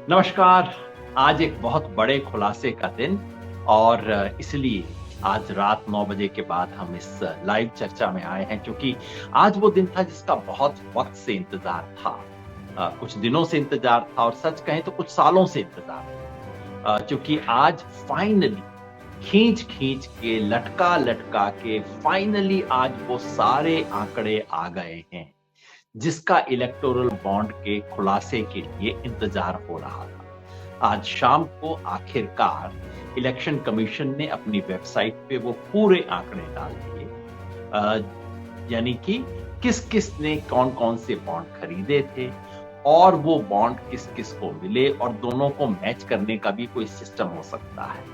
नमस्कार। आज एक बहुत बड़े खुलासे का दिन और इसलिए आज रात 9 बजे के बाद हम इस लाइव चर्चा में आए हैं क्योंकि आज वो दिन था जिसका बहुत वक़्त से इंतज़ार था। कुछ दिनों से इंतज़ार था और सच कहें तो कुछ सालों से इंतज़ार था। क्योंकि आज फाइनली खींच-खींच के, लटका-लटका के फाइनली आज वो सारे आंकड़े आ गए हैं, जिसका इलेक्टोरल बॉन्ड के खुलासे के लिए इंतज़ार हो रहा था। आज शाम को आखिरकार इलेक्शन कमीशन ने अपनी वेबसाइट पे वो पूरे आंकड़े डाल दिए। यानी कि किस-किस ने कौन-कौन से बॉन्ड खरीदे थे और वो बॉन्ड किस-किस को मिले और दोनों को मैच करने का भी कोई सिस्टम हो सकता है।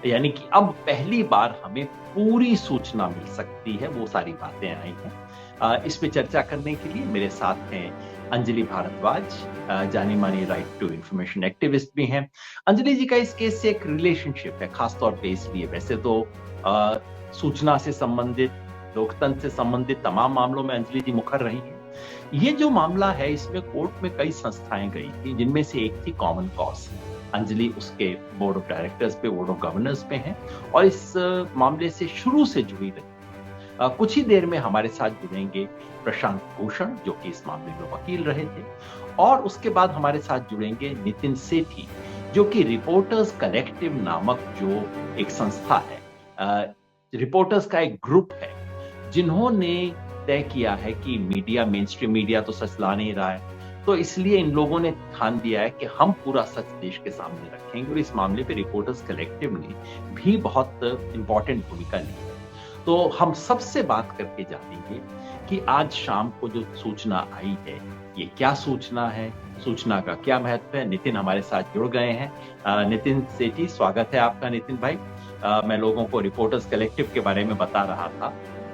यानी कि अब पहली बार हमें पूरी सूचना मिल सकती है, वो सारी बातें आई हैं। इस पे चर्चा करने के लिए मेरे साथ हैं अंजलि भारद्वाज, जानी मानी राइट टू इंफॉर्मेशन एक्टिविस्ट भी हैं। अंजलि जी का इस केस से एक रिलेशनशिप है, खासतौर पे इसलिए, वैसे तो सूचना से संबंधित, लोकतंत्र से संबंधित तमाम मामलों में अंजलि जी मुखर रही हैं। ये जो मामला है, इसमें कोर्ट में कई संस्थाएं गई थी, जिनमें से एक थी कॉमन कॉज। अंजलि उसके बोर्ड ऑफ डायरेक्टर्स पे, बोर्ड ऑफ गवर्नर्स पे हैं और इस मामले से शुरू से जुड़ी रही। कुछ ही देर में हमारे साथ जुड़ेंगे प्रशांत भूषण, जो कि इस मामले में वकील रहे थे, और उसके बाद हमारे साथ जुड़ेंगे नितिन सेठी, जो कि रिपोर्टर्स कलेक्टिव नामक जो एक संस्था है, रिपोर्टर्स का एक ग्रुप है, जिन्होंने तय किया है कि मीडिया, मेन स्ट्रीम मीडिया तो सच ला नहीं रहा है, तो इसलिए इन लोगों ने ठान दिया है कि हम पूरा सच देश के सामने रखेंगे और इस मामले पे रिपोर्टर्स कलेक्टिव ने भी बहुत इंपॉर्टेंट भूमिका ली है। तो हम सबसे बात करके जानेंगे कि आज शाम को जो सूचना आई है, ये क्या सूचना है, सूचना का क्या महत्व है। नितिन हमारे साथ जुड़ गए हैं। नितिन सेठी, स्वागत है आपका नितिन भाई। मैं लोगों को रिपोर्टर्स कलेक्टिव के बारे में बता रहा था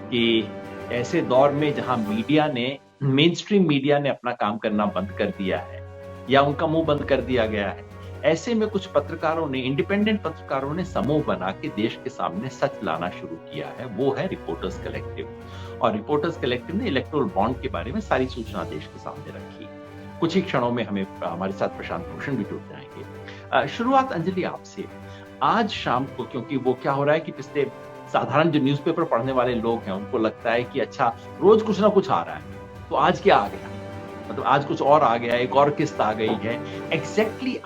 कि ऐसे दौर में जहां मीडिया ने, मेन स्ट्रीम मीडिया ने अपना काम करना बंद कर दिया है या उनका मुंह बंद कर दिया गया है, ऐसे में कुछ पत्रकारों ने, इंडिपेंडेंट पत्रकारों ने समूह बना के देश के सामने सच लाना शुरू किया है। वो है रिपोर्टर्स कलेक्टिव। और रिपोर्टर्स कलेक्टिव ने इलेक्टोरल बॉन्ड के बारे में सारी सूचना देश के सामने रखी। कुछ ही क्षणों में हमारे साथ प्रशांत भूषण भी जुड़ जाएंगे। शुरुआत अंजलि आपसे। आज शाम को, क्योंकि वो क्या हो रहा है कि पिछले साधारण जो न्यूज़पेपर पढ़ने वाले लोग हैं, उनको लगता है कि अच्छा रोज कुछ ना कुछ आ रहा है, तो आज क्या आ गया, मतलब आज कुछ और आ गया, एक और किस्त आ गई है। एग्जैक्टली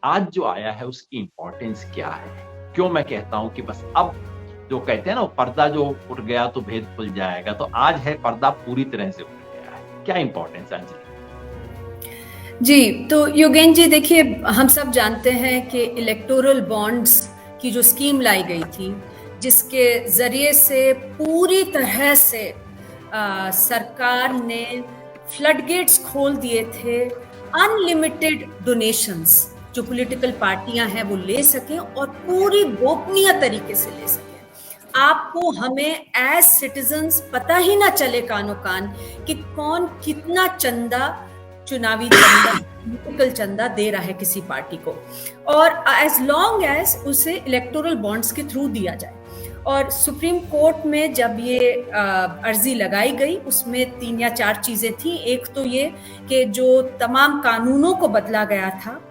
आज जो आया है उसकी इंपॉर्टेंस क्या है? क्यों मैं कहता हूं कि बस अब जो कहते हैं ना, पर्दा जो उठ गया तो भेद खुल जाएगा, तो आज है पर्दा पूरी तरह से उठ गया है। क्या इंपॉर्टेंस है अंजलि? जी, तो योगेन जी, देखिए, हम सब जानते हैं कि इलेक्टोरल बॉन्ड्स की जो स्कीम लाई गई थी, जिसके जरिए से पूरी तरह से सरकार ने फ्लडगेट्स खोल दिए थे, अनलिमिटेड डोनेशंस जो पॉलिटिकल पार्टियां हैं वो ले सकें और पूरी गोपनीय तरीके से ले सकें। आपको, हमें एज सिटीजन्स पता ही ना चले कानो कान कि कौन कितना चंदा, चुनावी चंदा, पॉलिटिकल चंदा दे रहा है किसी पार्टी को, और एज लॉन्ग एज उसे इलेक्टोरल बॉन्ड्स के थ्रू दिया जाए। और सुप्रीम कोर्ट में जब ये अर्जी लगाई गई, उसमें 3 या 4 चीजें थी। एक तो ये कि जो तमाम कानूनों को बदला गया था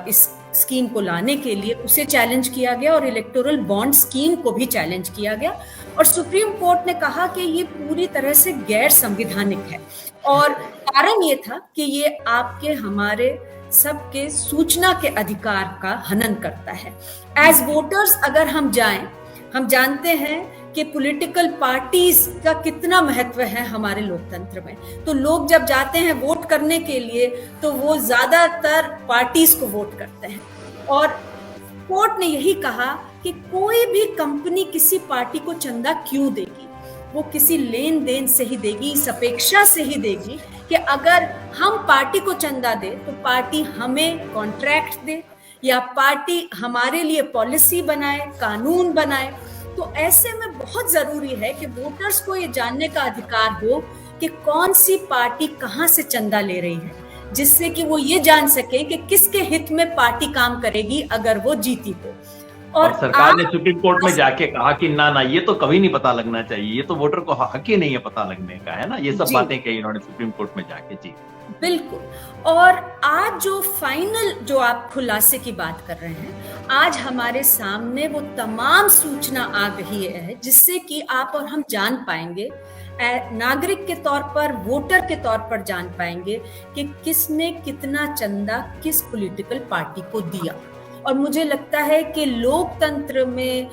इस स्कीम को लाने के लिए, उसे चैलेंज किया गया और इलेक्टोरल बॉन्ड स्कीम को भी चैलेंज किया गया। और सुप्रीम कोर्ट ने कहा कि ये पूरी तरह से गैर संवैधानिक है, और कारण ये था कि ये आपके, हमारे सबके सूचना के अधिकार का हनन करता है। एज वोटर्स अगर हम जाएं, हम जानते हैं कि पॉलिटिकल पार्टीज का कितना महत्व है हमारे लोकतंत्र में। तो लोग जब जाते हैं वोट करने के लिए, तो वो ज्यादातर पार्टीज को वोट करते हैं। और कोर्ट ने यही कहा कि कोई भी कंपनी किसी पार्टी को चंदा क्यों देगी, वो किसी लेन देन से ही देगी, इस अपेक्षा से ही देगी कि अगर हम पार्टी को चंदा दे तो पार्टी हमें कॉन्ट्रैक्ट दे या पार्टी हमारे लिए पॉलिसी बनाए, कानून बनाए। तो ऐसे में बहुत जरूरी है कि वोटर्स को ये जानने का अधिकार हो कि कौन सी पार्टी कहां से चंदा ले रही है, जिससे कि वो ये जान सके कि किसके हित में पार्टी काम करेगी अगर वो जीती तो। और और सरकार ने सुप्रीम कोर्ट में आज जाके कहा कि ना ना, ये तो कभी नहीं पता लगना चाहिए, ये तो वोटर को हक ही नहीं है पता लगने का, है ना? ये सब जी, बातें कही इन्होंने सुप्रीम कोर्ट में जाके। जी। बिल्कुल। और आज जो फाइनल जो आप खुलासे की बात कर रहे हैं, आज हमारे सामने वो तमाम सूचना आ गई है जिससे कि आप और हम जान पाएंगे, नागरिक के तौर पर, वोटर के तौर पर जान पाएंगे कि किसने कितना चंदा किस पॉलिटिकल पार्टी को दिया। और मुझे लगता है कि लोकतंत्र में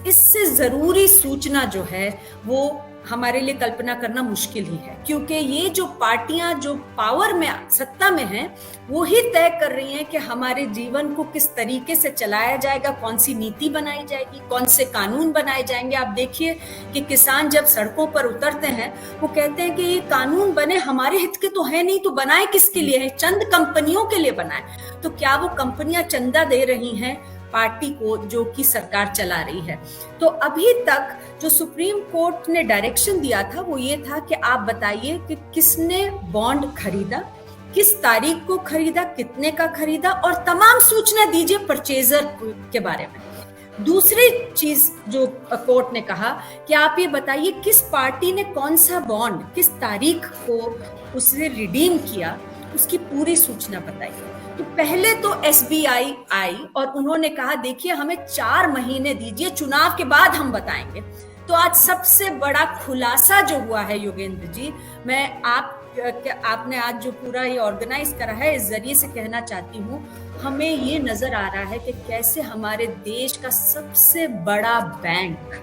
इससे जरूरी सूचना जो है वो हमारे लिए कल्पना करना मुश्किल ही है, क्योंकि ये जो पार्टियां जो पावर में, सत्ता में हैं, वो ही तय कर रही हैं कि हमारे जीवन को किस तरीके से चलाया जाएगा, कौन सी नीति बनाई जाएगी, कौन से कानून बनाए जाएंगे। आप देखिए कि किसान जब सड़कों पर उतरते हैं, वो कहते हैं कि ये कानून बने हमारे हित के तो है नहीं, तो बनाए किसके लिए है? चंद कंपनियों के लिए बनाए। तो क्या वो कंपनियां चंदा दे रही हैं पार्टी को जो कि सरकार चला रही है? तो अभी तक जो सुप्रीम कोर्ट ने डायरेक्शन दिया था वो ये था कि आप बताइए कि किसने बॉन्ड खरीदा, किस तारीख को खरीदा, कितने का खरीदा, और तमाम सूचना दीजिए परचेजर के बारे में। दूसरी चीज जो कोर्ट ने कहा कि आप ये बताइए किस पार्टी ने कौन सा बॉन्ड किस तारीख को उसने रिडीम किया, उसकी पूरी सूचना बताइए। तो पहले तो एसबीआई आई और उन्होंने कहा देखिए हमें 4 महीने दीजिए, चुनाव के बाद हम बताएंगे। तो आज सबसे बड़ा खुलासा जो हुआ है योगेंद्र जी, मैं आपने आज जो पूरा ये ऑर्गेनाइज करा है इस जरिए से कहना चाहती हूँ, हमें ये नजर आ रहा है कि कैसे हमारे देश का सबसे बड़ा बैंक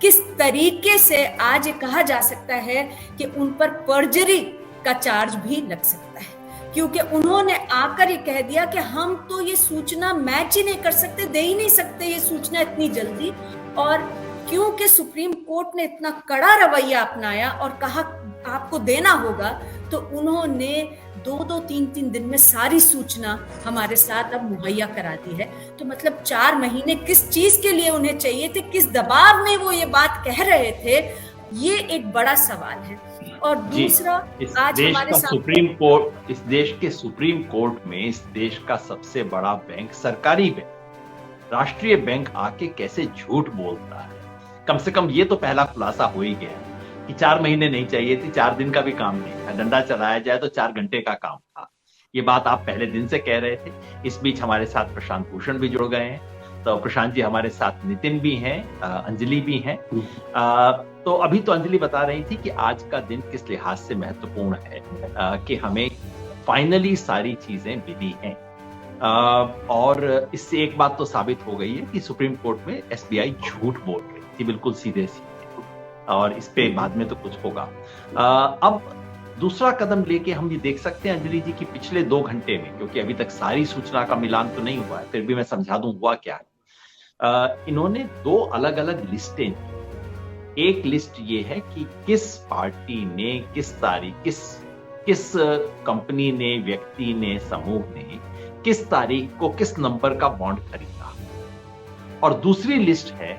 किस तरीके से आज ये कहा जा सकता है कि उन पर पर्जरी का चार्ज भी लग सकता है, क्योंकि उन्होंने आकर ये कह दिया कि हम तो ये सूचना मैच ही नहीं कर सकते, दे ही नहीं सकते ये सूचना इतनी जल्दी। और क्योंकि सुप्रीम कोर्ट ने इतना कड़ा रवैया अपनाया और कहा आपको देना होगा, तो उन्होंने 2-2, 3-3 दिन में सारी सूचना हमारे साथ अब मुहैया करा दी है। तो मतलब 4 महीने किस चीज के लिए उन्हें चाहिए थे, किस दबाव में वो ये बात कह रहे थे, ये एक बड़ा सवाल है। और दूसरा, आज हमारे सामने इस देश के सुप्रीम कोर्ट में इस देश का सबसे बड़ा बैंक, सरकारी बैंक, राष्ट्रीय बैंक आके कैसे झूठ बोलता है। कम से कम ये तो पहला खुलासा हो ही गया कि 4 महीने नहीं चाहिए थी, 4 दिन का भी काम नहीं था, डंडा चलाया जाए तो 4 घंटे का काम था। ये बात आप पहले दिन से कह रहे थे। इस बीच हमारे साथ प्रशांत भूषण भी जुड़ गए हैं। तो प्रशांत जी, हमारे साथ नितिन भी हैं, अंजलि भी हैं। तो अभी तो अंजलि बता रही थी कि आज का दिन किस लिहाज से महत्वपूर्ण है, कि हमें फाइनली सारी चीजें मिली हैं। और इससे एक बात तो साबित हो गई है कि सुप्रीम कोर्ट में एसबीआई झूठ बोल रही थी, बिल्कुल सीधे सीधे, और इस पे बाद में तो कुछ होगा। अब दूसरा कदम लेके हम ये देख सकते हैं अंजलि जी की पिछले 2 घंटे में, क्योंकि अभी तक सारी सूचना का मिलान तो नहीं हुआ है, फिर भी मैं समझा दूं हुआ क्या है। इन्होंने 2 अलग अलग लिस्टें दी। एक लिस्ट ये है कि किस पार्टी ने किस तारीख, किस कंपनी ने, व्यक्ति ने, समूह ने किस तारीख को किस नंबर का बॉन्ड खरीदा, और दूसरी लिस्ट है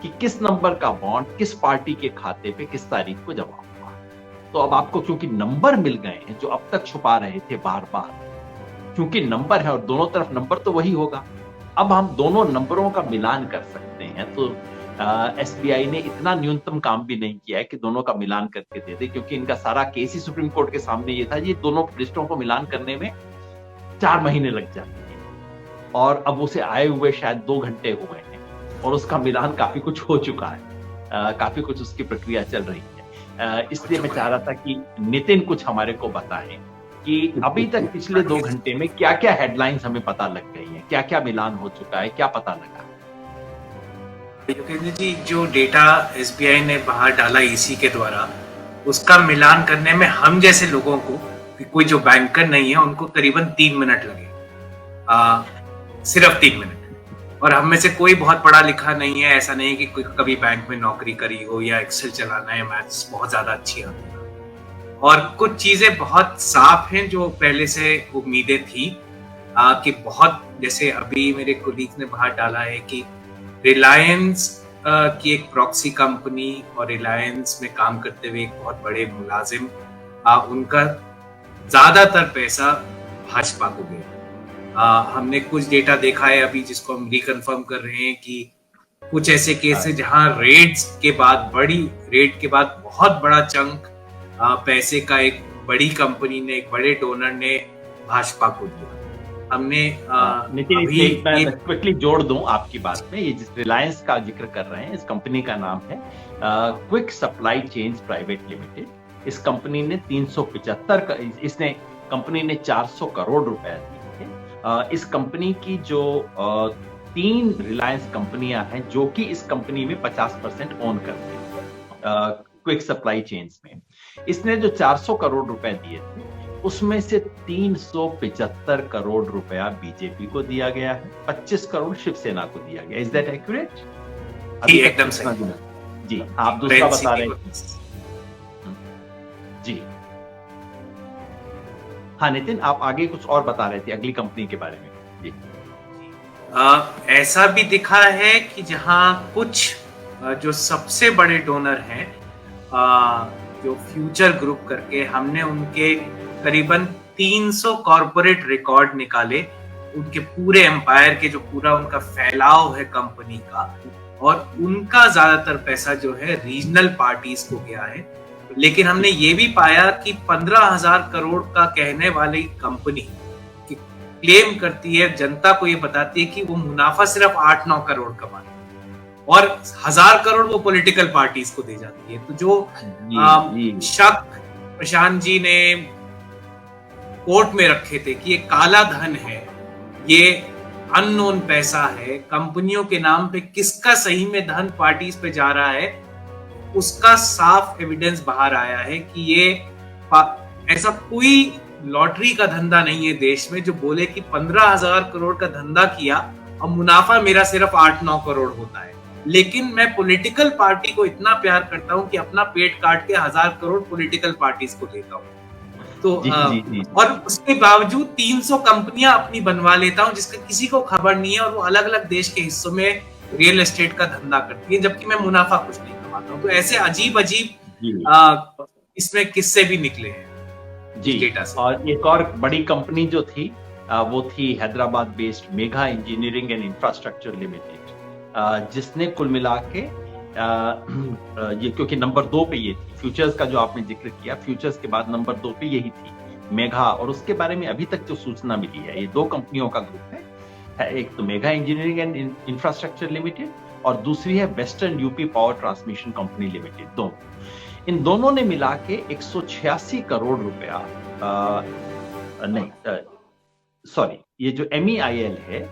कि किस नंबर का बॉन्ड किस पार्टी के खाते पे किस तारीख को जमा हुआ। तो अब आपको क्योंकि नंबर मिल गए हैं जो अब तक छुपा रहे थे बार बार, क्योंकि नंबर है और दोनों तरफ नंबर तो वही होगा, अब हम दोनों नंबरों का मिलान कर सकते हैं। तो एसबीआई ने इतना न्यूनतम काम भी नहीं किया है कि दोनों का मिलान करके दे दे, क्योंकि इनका सारा केस ही सुप्रीम कोर्ट के सामने ये था, ये दोनों लिस्टों को मिलान करने में 4 महीने लग जाते हैं, और अब उसे आए हुए शायद 2 घंटे हुए हैं और उसका मिलान काफी कुछ हो चुका है, काफी कुछ उसकी प्रक्रिया चल रही है। इसलिए मैं चाह रहा था कि नितिन कुछ हमारे को बताएं कि अभी तक पिछले 2 घंटे में क्या क्या हेडलाइंस हमें पता लग गई है, क्या क्या मिलान हो चुका है, क्या पता लगा। योगेंद्र जी, जो डेटा एसबीआई ने बाहर डाला ईसी के द्वारा, उसका मिलान करने में हम जैसे लोगों को, कोई जो बैंकर नहीं है, उनको करीबन 3 मिनट लगे, सिर्फ 3 मिनट। और हम में से कोई बहुत पढ़ा लिखा नहीं है, ऐसा नहीं कि कोई कभी बैंक में नौकरी करी हो या एक्सेल चलाना है, मैथ्स बहुत ज्यादा अच्छी आती है। और कुछ चीजें बहुत साफ हैं जो पहले से उम्मीदें थी, कि बहुत, जैसे अभी मेरे कोलीग ने बाहर डाला है कि रिलायंस की एक प्रॉक्सी कंपनी और रिलायंस में काम करते हुए एक बहुत बड़े मुलाजिम, उनका ज्यादातर पैसा भाजपा को गया। हमने कुछ डेटा देखा है अभी जिसको हम रिकन्फर्म कर रहे हैं कि कुछ ऐसे केस है जहां रेड के बाद बहुत बड़ा चंक पैसे का एक बड़ी कंपनी ने, एक बड़े डोनर ने भाजपा को दिया। हमने नितिन, मैं क्विकली जोड़ दूं आपकी बात में, ये जिस रिलायंस का जिक्र कर रहे हैं, इस कंपनी का नाम है quick supply chains private limited. इस कंपनी ने 375 कंपनी ने 400 करोड़ रुपए दिए थे। इस कंपनी की जो 3 रिलायंस कंपनियां हैं जो कि इस कंपनी में 50% ओन करती हैं क्विक सप्लाई चेन्स में, इसने जो 400 करोड़ रुपए दिए थे उसमें से 375 करोड़ रुपया बीजेपी को दिया गया है, 25 करोड़ शिवसेना को दिया गया। Is that accurate? एकदम सही। जी, आप दूसरा बता रहे हैं। जी हाँ नितिन, आप आगे कुछ और बता रहे थे अगली कंपनी के बारे में। जी, ऐसा भी दिखा है कि जहां कुछ जो सबसे बड़े डोनर हैं, जो फ्यूचर ग्रुप करके, हमने उनके करीबन 300 कॉर्पोरेट रिकॉर्ड निकाले, उनके पूरे एम्पायर के, जो पूरा उनका फैलाव है कंपनी का, और उनका ज्यादातर पैसा जो है रीजनल पार्टीज को गया है। लेकिन हमने ये भी पाया कि 15,000 करोड़ का कहने वाली कंपनी क्लेम करती है, जनता को ये बताती है कि वो मुनाफा सिर्फ 8-9 करोड़ कमाती है और 1000 करोड़ वो पॉलिटिकल पार्टीज को दे जाती है। तो जो शक प्रशांत जी ने कोर्ट में रखे थे कि ये काला धन है, ये अननोन पैसा है, कंपनियों के नाम पे किसका सही में धन पार्टीज पे जा रहा है, उसका साफ एविडेंस बाहर आया है कि ये ऐसा कोई लॉटरी का धंधा नहीं है देश में जो बोले कि 15,000 करोड़ का धंधा किया और मुनाफा मेरा सिर्फ 8-9 करोड़ होता है। लेकिन मैं पॉलिटिकल पार्टी को इतना प्यार करता हूं कि अपना पेट काट के 1000 करोड़ पॉलिटिकल पार्टीज को देता हूं। तो जी। और उसके बावजूद 300 कंपनियां अपनी बनवा लेता हूं जिसका किसी को खबर नहीं है, और वो अलग अलग देश के हिस्सों में रियल एस्टेट का धंधा करती है, जबकि मैं मुनाफा कुछ नहीं कमाता हूं। तो ऐसे अजीब इसमें किस्से भी निकले हैं जी। डेटा से। और एक और बड़ी कंपनी जो थी वो थी Hyderabad based Megha engineering and infrastructure limited, जिसने कुल मिला के ये, क्योंकि नंबर 2 पे ये थी, फ्यूचर्स का जो आपने जिक्र किया, फ्यूचर्स के बाद नंबर 2 पे यही थी मेघा, और उसके बारे में अभी तक जो सूचना मिली है, ये 2 कंपनियों का ग्रुप है, एक तो Megha engineering and infrastructure limited और दूसरी है western UP power transmission company limited. 2 इन दोनों ने मिला के 186 करोड़ रुपया ये जो MEIL है,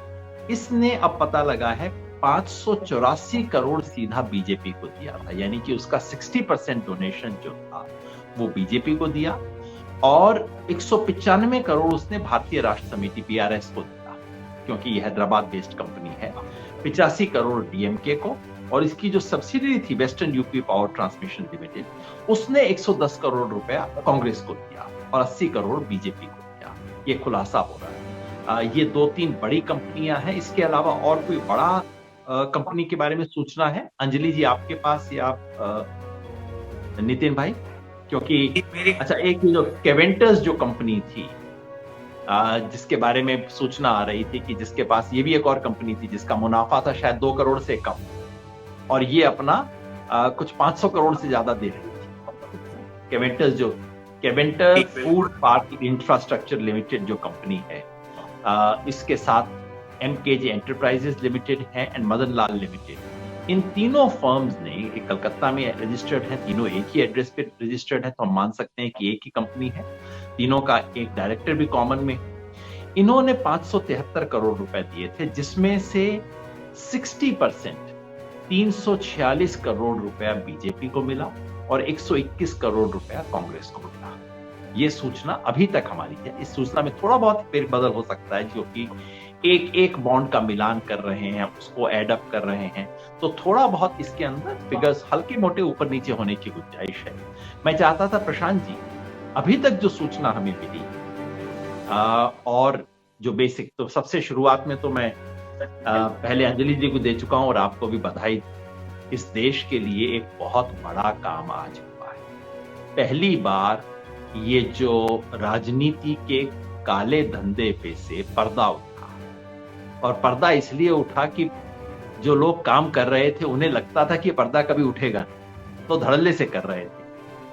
इसने अब पता लगा है 584 करोड़ सीधा बीजेपी को दिया था, यानी कि उसका 60% डोनेशन जो था वो बीजेपी को दिया, और 195 करोड़ उसने भारतीय राष्ट्र समिति PRS को दिया, क्योंकि ये हैदराबाद बेस्ड कंपनी है। 85 करोड़ DMK को, और इसकी जो सब्सिडरी थी western UP power transmission limited, उसने 110 करोड़ रुपया कांग्रेस को दिया और 80 करोड़ बीजेपी को दिया। ये खुलासा हो रहा है। ये 2-3 बड़ी कंपनियां हैं। इसके अलावा और कोई बड़ा कंपनी के बारे में सूचना है अंजलि जी आपके पास, या नितिन भाई? क्योंकि अच्छा, एक जो केवेंटर्स जो कंपनी थी जिसके बारे में सूचना आ रही थी कि जिसके पास, ये भी एक और कंपनी थी जिसका मुनाफा था शायद 2 करोड़ से कम, और ये अपना कुछ 500 करोड़ से ज्यादा दे रही थी। Keventer food park infrastructure limited जो कंपनी है, इसके साथ MKJ एंटरप्राइजेस लिमिटेड है एंड मदन लाल लिमिटेड। इन तीनों फर्म्स ने, एक कलकत्ता में रजिस्टर्ड है, तीनों एक ही एड्रेस पे रजिस्टर्ड है, तो हम मान सकते हैं कि एक ही कंपनी है। तीनों का एक डायरेक्टर भी कॉमन में। इन्होंने 573 करोड़ रुपए दिए थे, जिसमें से 60% 346 करोड़ रुपया बीजेपी को मिला और 121 करोड़ रुपया कांग्रेस को मिला। ये सूचना अभी तक हमारी है। इस सूचना में थोड़ा बहुत फेरबदल हो सकता है, क्योंकि एक बॉन्ड का मिलान कर रहे हैं, उसको एड अप कर रहे हैं, तो थोड़ा बहुत इसके अंदर फिगर्स हल्के मोटे ऊपर नीचे होने की गुंजाइश है। मैं चाहता था प्रशांत जी, अभी तक जो सूचना हमें मिली और जो बेसिक, तो सबसे शुरुआत में तो मैं पहले अंजलि जी को दे चुका हूं और आपको भी बधाई। इस देश के लिए एक बहुत बड़ा काम आज हुआ है। पहली बार ये जो राजनीति के काले धंधे पे से पर्दा उठा, और पर्दा इसलिए उठा कि जो लोग काम कर रहे थे उन्हें लगता था कि पर्दा कभी उठेगा नहीं, तो धड़ल्ले से कर रहे थे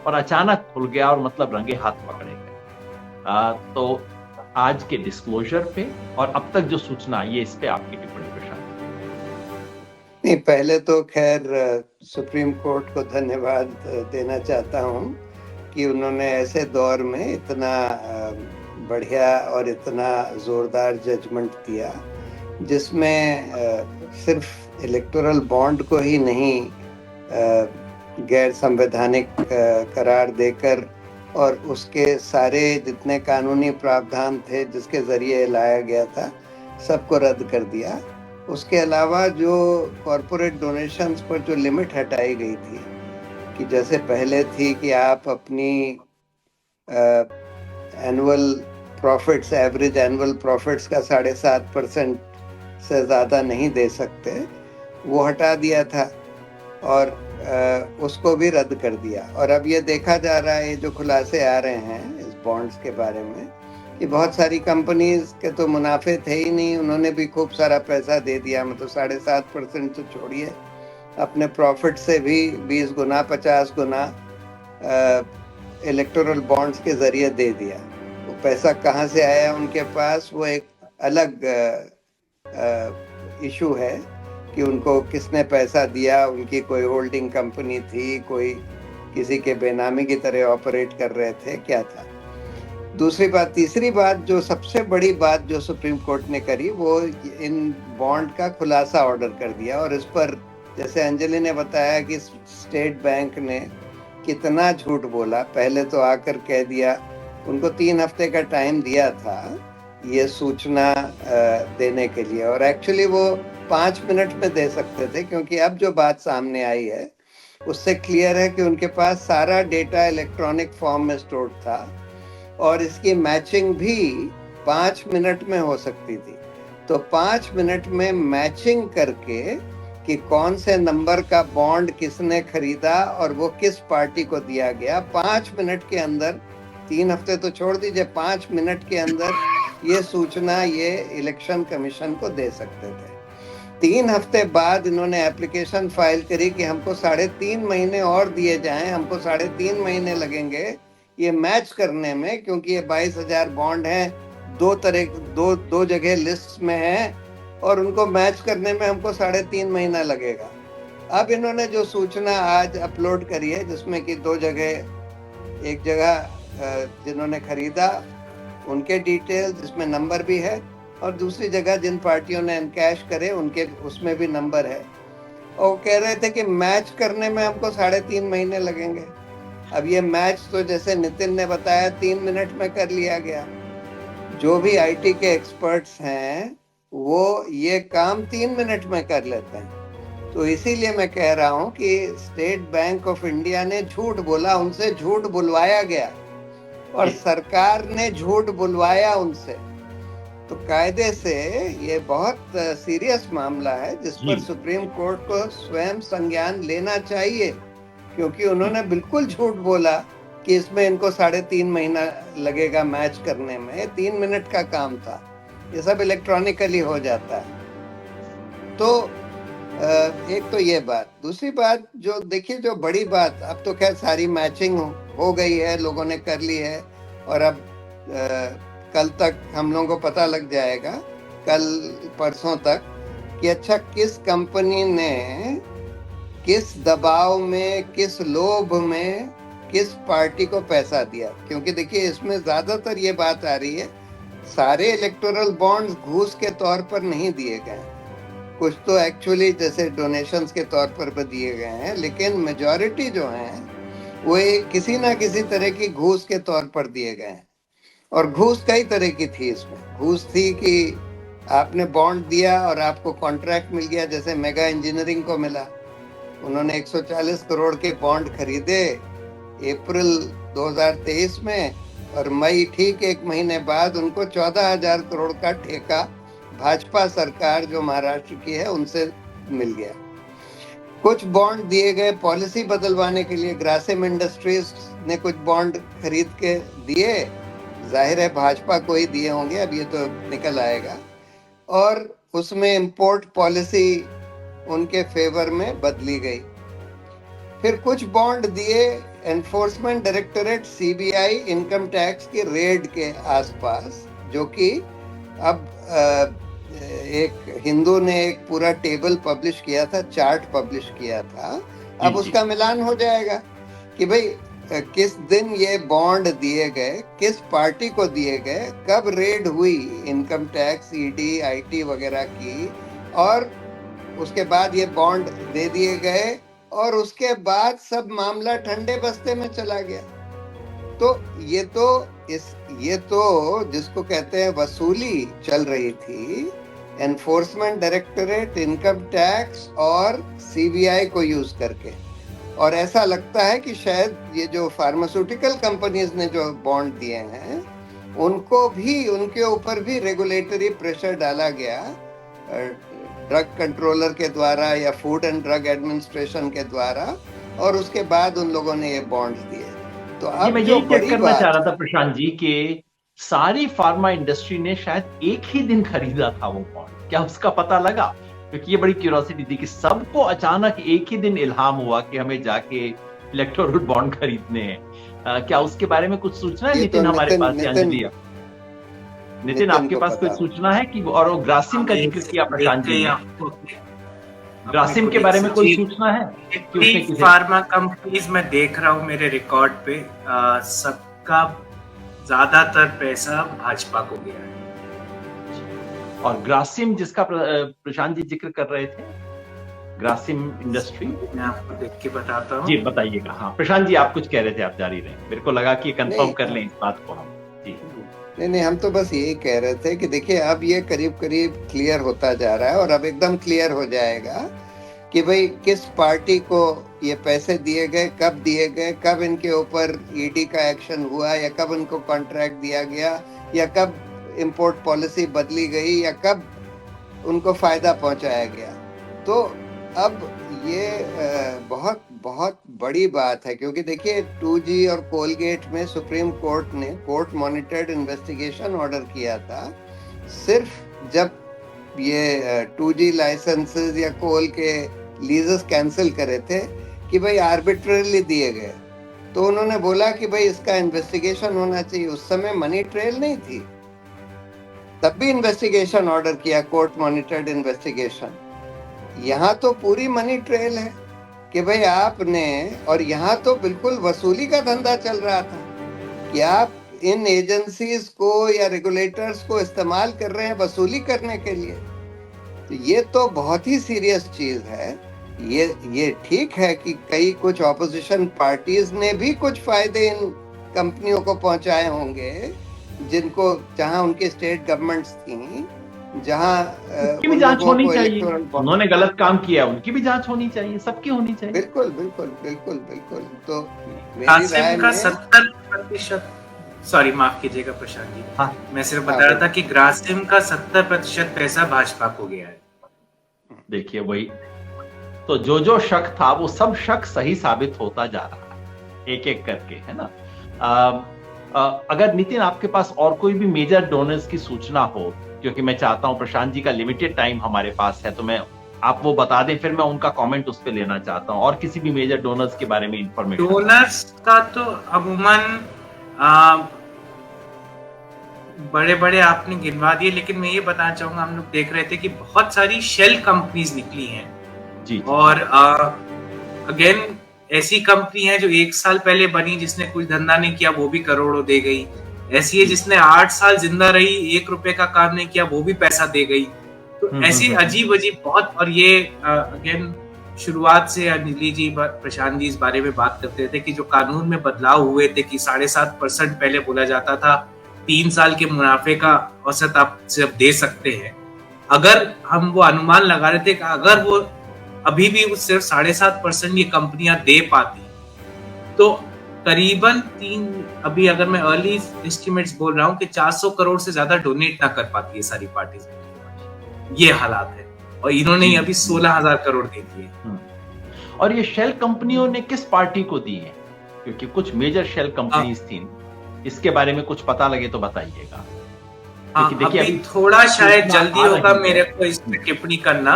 और अचानक खुल गया और मतलब रंगे हाथ पकड़े गए। तो आज के डिस्क्लोजर पे और अब तक जो सूचना आई है इस पे आपकी टिप्पणी प्रशांत। नहीं, पहले तो खैर सुप्रीम कोर्ट को धन्यवाद देना चाहता हूँ कि उन्होंने ऐसे दौर में इतना बढ़िया और इतना जोरदार जजमेंट दिया जिसमें सिर्फ इलेक्टोरल बॉन्ड को ही नहीं गैर संवैधानिक करार देकर और उसके सारे जितने कानूनी प्रावधान थे जिसके जरिए लाया गया था सबको रद्द कर दिया। उसके अलावा जो कॉरपोरेट डोनेशंस पर जो लिमिट हटाई गई थी कि जैसे पहले थी कि आप अपनी annual profits, average annual profits का 7.5% से ज़्यादा नहीं दे सकते, वो हटा दिया था और उसको भी रद्द कर दिया। और अब ये देखा जा रहा है, ये जो खुलासे आ रहे हैं इस बॉन्ड्स के बारे में, कि बहुत सारी कंपनीज के तो मुनाफे थे ही नहीं, उन्होंने भी खूब सारा पैसा दे दिया। मतलब 7.5% तो छोड़िए, अपने प्रॉफिट से भी 20 गुना 50 गुना इलेक्टोरल बॉन्ड्स के जरिए दे दिया। वो पैसा कहाँ से आया उनके पास, वो एक अलग इशू है कि उनको किसने पैसा दिया, उनकी कोई होल्डिंग कंपनी थी, कोई किसी के बेनामी की तरह ऑपरेट कर रहे थे, क्या था। दूसरी बात, तीसरी बात, जो सबसे बड़ी बात जो सुप्रीम कोर्ट ने करी, वो इन बॉन्ड का खुलासा ऑर्डर कर दिया। और इस पर जैसे अंजलि ने बताया कि स्टेट बैंक ने कितना झूठ बोला। पहले तो आकर कह दिया, उनको 3 हफ्ते का टाइम दिया था ये सूचना देने के लिए, और एक्चुअली वो 5 मिनट में दे सकते थे, क्योंकि अब जो बात सामने आई है उससे क्लियर है कि उनके पास सारा डेटा इलेक्ट्रॉनिक फॉर्म में स्टोर्ड था और इसकी मैचिंग भी 5 मिनट में हो सकती थी। तो 5 मिनट में मैचिंग करके कि कौन से नंबर का बॉन्ड किसने खरीदा और वो किस पार्टी को दिया गया, 5 मिनट के अंदर, 3 हफ्ते तो छोड़ दीजिए, 5 मिनट के अंदर ये सूचना ये इलेक्शन कमीशन को दे सकते थे। 3 हफ्ते बाद इन्होंने एप्लीकेशन फाइल करी कि हमको 3.5 महीने और दिए जाएं, हमको 3.5 महीने लगेंगे ये मैच करने में, क्योंकि ये 22,000 बॉन्ड हैं, दो जगह लिस्ट में है और उनको मैच करने में हमको 3.5 महीना लगेगा। अब इन्होंने जो सूचना आज अपलोड करी है, जिसमें कि 2 जगह, एक जगह जिन्होंने खरीदा उनके डिटेल जिसमें नंबर भी है, और दूसरी जगह जिन पार्टियों ने एनकैश करे उनके उसमें भी नंबर है, और वो कह रहे थे कि मैच करने में हमको 3.5 महीने लगेंगे। अब ये मैच तो जैसे नितिन ने बताया 3 मिनट में कर लिया गया। जो भी आईटी के एक्सपर्ट्स हैं वो ये काम 3 मिनट में कर लेते हैं। तो इसीलिए मैं कह रहा हूं कि स्टेट बैंक ऑफ इंडिया ने झूठ बोला, उनसे झूठ बुलवाया गया और सरकार ने झूठ बुलवाया उनसे। तो कायदे से ये बहुत सीरियस मामला है जिस पर सुप्रीम कोर्ट को स्वयं संज्ञान लेना चाहिए, क्योंकि उन्होंने बिल्कुल झूठ बोला कि इसमें इनको 3.5 महीना लगेगा मैच करने में। 3 मिनट का काम था, ये सब इलेक्ट्रॉनिकली हो जाता है। तो एक तो ये बात। दूसरी बात, जो देखिए जो बड़ी बात, अब तो खैर सारी मैचिंग हो गई है, लोगों ने कर ली है, और अब कल तक हम लोगों को पता लग जाएगा, कल परसों तक, कि अच्छा किस कंपनी ने किस दबाव में, किस लोभ में किस पार्टी को पैसा दिया। क्योंकि देखिए इसमें ज्यादातर ये बात आ रही है, सारे इलेक्टोरल बॉन्ड्स घूस के तौर पर नहीं दिए गए, कुछ तो एक्चुअली जैसे डोनेशंस के तौर पर भी दिए गए हैं, लेकिन मेजॉरिटी जो हैं वो किसी ना किसी तरह की घूस के तौर पर दिए गए हैं। और घूस कई तरह की थी। इसमें घूस थी कि आपने बॉन्ड दिया और आपको कॉन्ट्रैक्ट मिल गया, जैसे मेगा इंजीनियरिंग को मिला, उन्होंने 140 करोड़ के बॉन्ड खरीदे अप्रैल 2023 में, और मई ठीक 1 महीने बाद उनको 14,000 करोड़ का ठेका भाजपा सरकार जो महाराष्ट्र की है उनसे मिल गया। कुछ बॉन्ड दिए गए पॉलिसी बदलवाने के लिए, ग्रासिम इंडस्ट्रीज ने कुछ बॉन्ड खरीद के दिए, जाहिर है भाजपा को ही दिए होंगे, अब ये तो निकल आएगा। और उसमें इंपोर्ट पॉलिसी उनके फेवर में बदली गई। फिर कुछ बॉन्ड दिए enforcement directorate CBI income tax की रेड के आसपास, जो कि अब एक हिंदू ने एक पूरा टेबल पब्लिश किया था, चार्ट पब्लिश किया था। अब उसका मिलान हो जाएगा कि भाई किस दिन ये बॉन्ड दिए गए, किस पार्टी को दिए गए, कब रेड हुई इनकम टैक्स, ईडी, आईटी वगैरह की, और उसके बाद ये बॉन्ड दे दिए गए, और उसके बाद सब मामला ठंडे बस्ते में चला गया। तो ये तो जिसको कहते हैं वसूली चल रही थी एनफोर्समेंट डायरेक्टरेट, इनकम टैक्स और सीबीआई को यूज करके। और ऐसा लगता है कि शायद ये जो फार्मास्यूटिकल कंपनीज ने जो बॉन्ड दिए हैं उनको भी, उनके ऊपर भी रेगुलेटरी प्रेशर डाला गया ड्रग कंट्रोलर के द्वारा या फूड एंड ड्रग एडमिनिस्ट्रेशन के द्वारा, और उसके बाद उन लोगों ने ये बॉन्ड्स दिए। तो अब मैं यही चेक करना चाह रहा था प्रशांत जी कि सारी फार्मा इंडस्ट्री ने शायद एक ही दिन खरीदा था वो बॉन्ड, क्या उसका पता लगा? क्योंकि ये बड़ी क्यूरियोसिटी थी कि सबको अचानक एक ही दिन इल्हाम हुआ कि हमें जाके इलेक्टोरल बॉन्ड खरीदने हैं। क्या उसके बारे में कुछ सूचना है नितिन हमारे पास? नितिन आपके पास कोई सूचना है कि, और वो ग्रासिम का जिक्र किया प्रशांत जी ने, ग्रासिम के बारे में कोई सूचना है कि उसने फार्मा कंपनीज में देख रहा हूँ मेरे रिकॉर्ड पे, सबका ज्यादातर पैसा भाजपा को गया है। और ग्रासिम जिसका प्रशांत जी जिक्र कर रहे थे, ग्रासिम इंडस्ट्री, मैं आपको देख के बताता हूँ। जी बताइएगा। हाँ प्रशांत जी आप कुछ कह रहे थे, आप जारी रहे। मेरे को लगा कि कंफर्म कर लें इस बात को हम। जी नहीं, हम तो बस यही कह रहे थे कि देखिए अब ये करीब करीब क्लियर होता जा रहा है, और अब एकदम क्लियर हो जाएगा कि भाई किस पार्टी को ये पैसे दिए गए, कब दिए गए, कब इनके ऊपर ईडी का एक्शन हुआ, या कब इनको कॉन्ट्रैक्ट दिया गया, या कब इंपोर्ट पॉलिसी बदली गई, या कब उनको फायदा पहुंचाया गया। तो अब ये बहुत बहुत बड़ी बात है, क्योंकि देखिए 2G और कोलगेट में सुप्रीम कोर्ट ने कोर्ट मॉनिटर्ड इन्वेस्टिगेशन ऑर्डर किया था, सिर्फ जब ये 2G लाइसेंसेस या कोल के लीजेस कैंसिल करे थे कि भाई आर्बिट्रेरली दिए गए, तो उन्होंने बोला कि भाई इसका इन्वेस्टिगेशन होना चाहिए। उस समय मनी ट्रेल नहीं थी, तब भी इन्वेस्टिगेशन ऑर्डर किया, कोर्ट मॉनिटर्ड इन्वेस्टिगेशन। यहाँ तो पूरी मनी ट्रेल है कि भाई आपने, और यहाँ तो बिल्कुल वसूली का धंधा चल रहा था कि आप इन एजेंसीज को या रेगुलेटर्स को इस्तेमाल कर रहे हैं वसूली करने के लिए। तो ये तो बहुत ही सीरियस चीज है। ये ठीक है कि कई कुछ ऑपोजिशन पार्टीज ने भी कुछ फायदे इन कंपनियों को पहुंचाए होंगे, जिनको, जहां उनकी स्टेट गवर्नमेंट्स थी, जहां उनकी भी जांच होनी चाहिए। उन्होंने गलत काम किया, उनकी भी जांच होनी चाहिए, सबकी होनी चाहिए। बिल्कुल बिल्कुल बिल्कुल बिल्कुल। तो ग्रासिम का 70%, सॉरी माफ कीजिएगा प्रशांत जी, हाँ, मैं सिर्फ बता रहा था कि ग्रासिम का 70% पैसा भाजपा को गया है। देखिए वही तो, जो शक था वो सब शक सही साबित होता जा रहा है एक एक करके, है ना। अगर नितिन आपके पास और कोई भी मेजर डोनर्स की सूचना हो, क्योंकि मैं चाहता हूं, प्रशांत जी का लिमिटेड टाइम हमारे पास है, तो मैं आप वो बता दें, फिर मैं उनका कमेंट उस पे लेना चाहता हूं, और किसी भी मेजर डोनर्स के बारे में इंफॉर्मेशन। डोनर्स का तो अमूमन बड़े आपने गिनवा दिए, लेकिन मैं ये बताना चाहूंगा, हम लोग देख रहे थे कि बहुत सारी शेल कंपनीज निकली हैं जी। और अगेन ऐसी कंपनी है जो 1 साल पहले बनी, जिसने कुछ धंधा नहीं किया, वो भी करोड़ों दे गई। ऐसी है जिसने 8 साल जिंदा रही, 1 रुपए का काम नहीं किया, वो भी पैसा दे गई। तो ऐसी अजीब बहुत, और ये अगेन शुरुआत से नीली जी, प्रशांत जी इस बारे में बात करते थे कि जो कानून में बदलाव हुए थे कि 7.5% पहले बोला जाता था 3 साल के मुनाफे का औसत आप सिर्फ दे सकते हैं। अगर हम वो अनुमान लगा रहे थे कि अगर वो अभी भी सिर्फ 7.5% ये कंपनियां दे पाती, तो करीबन अभी अगर मैं अर्ली एस्टिमेट्स बोल रहा हूँ कि 400 करोड़ से ज्यादा डोनेट ना कर पाती है सारी पार्टीज। ये हालात है, और इन्होंने अभी 16,000 करोड़ दे दिए। और ये शेल कंपनियों ने किस पार्टी को दी है? क्योंकि कुछ मेजर शेल कंपनीज थी, इसके बारे में कुछ पता लगे तो बताइएगा। हाँ, क्योंकि देखिए अभी थोड़ा शायद सूचना जल्दी आ होगा रही मेरे है। को इस पे टिप्पणी करना,